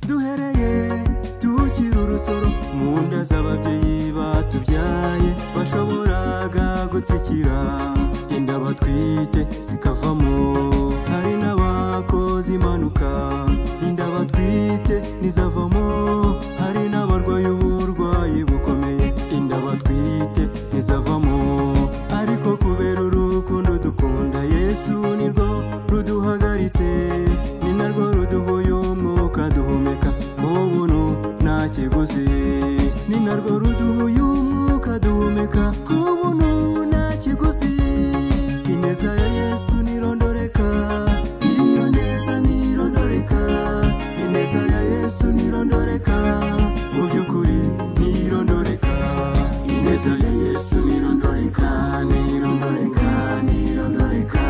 duhereye tukiri urusoro mu nda z'ababyeyi batubyaye bashoboraga gutsikira inda batwite zikavamo. Hari n'abakoze impanuka inda batwite ntizavamo. Hari n'abarwaye uburwayi bukomeye inda batwite ntizavamo. Ariko kubera urukundo dukunda Yesu nirwo ruduhagaritse, ni narwo ruduhuye umwuka duhumeka ku buntu nta kiguzi. Ni narwo ruduhuye umwuka duhumeka ku buntu nta kiguzi. Ineza ya Yesu nirondoreka, iyo neza nirondoreka. Ineza ya Yesu nirondoreka, mu by'ukuri nirondoreka. Ineza ya Yesu nirondoreka, nirondoreka, nirondoreka.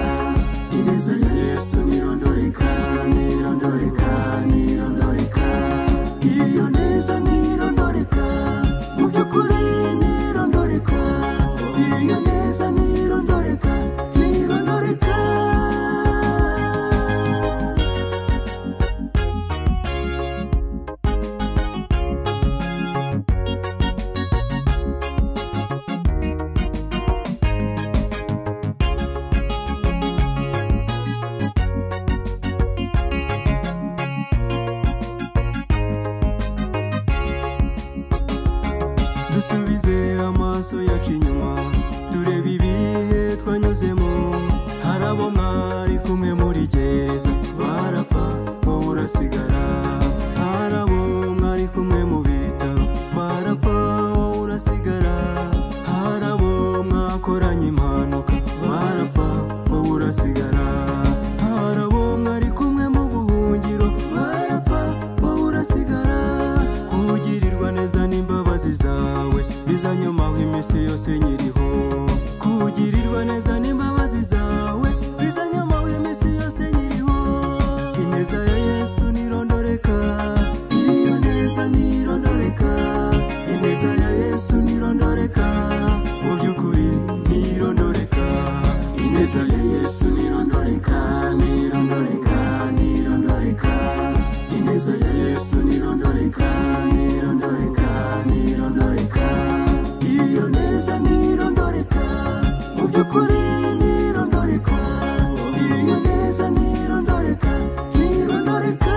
Ineza ya Yesu nirondoreka, nirondoreka, nirondoreka. Iyo neza nirondoreka, mu by'ukuri nirondoreka. Iyo neza nirondoreka, nirondoreka. Dusubize amaso yacu inyuma turebe ibihe twanyuzemo. Hari abo mwari kumwe muri gereza barapfa wowe urasigara. Hari abo mwari kumwe mu bitaro barapfa wowe urasigara. Hari abo mwakoranye impanuka barapfa wowe urasigara. Hari abo mwari kumwe mu buhungiro barapfa wowe urasigara. Kugirirwa neza n'imbabazi zawe bizanyomaho iminsi yose nyiriho. Kugirirwa neza n'imbabazi zawe bizanyomaho iminsi yose nyiriho. Ineza ya Yesu nirondoreka, iyo neza nirondoreka. Ineza ya Yesu nirondoreka, mu by'ukuri nirondoreka. Ineza ya Yesu nirondoreka, nirondoreka, nirondoreka. Ineza ya Yesu nirondoreka, nirondoreka, nirondoreka. Iyo neza nirondoreka, mu by'ukuri nirondoreka. Iyo neza nirondoreka, nirondoreka.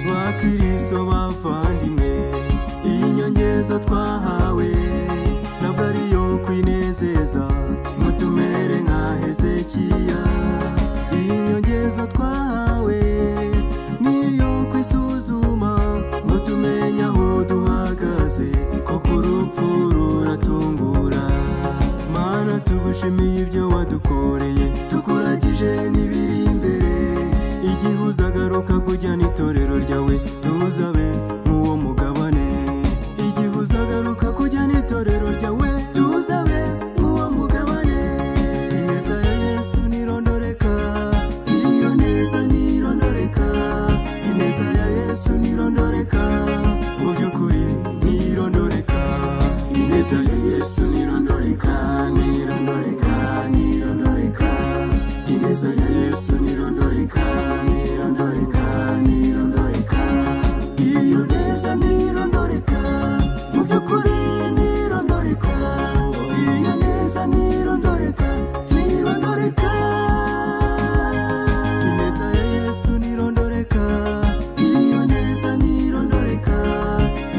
Bakristo bavandimwe, inyongezo twahawe ntabwo ari iyo kwinezeza ngo tumere nka Hezekiya. Inyongezo twahawe niyo kwisuzuma ngo tumenye aho duhagaze, koko urupfu ruratungura. Mana tugushimiye ibyo wadukoreye, tukuragije n'ibiri imbere. Igihe uzagaruka kujyana itorero ryawe tuzabe nk'uwo mugabane. Igihe uzagaruka kujyana itorero ryawe tuzabe nk'uwo mugabane. Ineza ya Yesu nirondoreka, iyo neza nirondoreka. Ineza ya Yesu nirondoreka, mu by'ukuri nirondoreka. Ineza ya Yesu nirondoreka, nirondoreka, nirondoreka. Ineza ya Yesu nirondoreka, nirondoreka, nirondoreka. Iyo neza nirondoreka, mu by'ukuri nirondoreka. Iyo neza nirondoreka, nirondoreka. Ineza ya Yesu nirondoreka, iyo neza nirondoreka.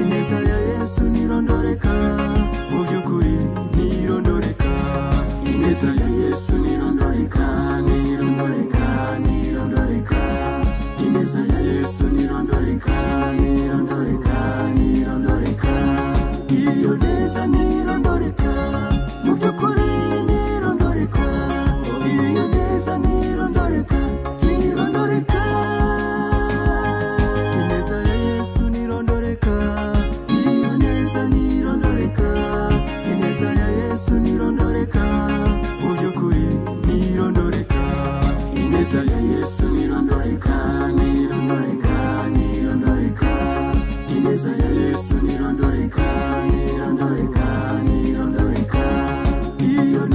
Ineza ya Yesu nirondoreka, mu by'ukuri nirondoreka. Ineza ya Yesu nirondoreka, nirondoreka, nirondoreka.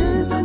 neza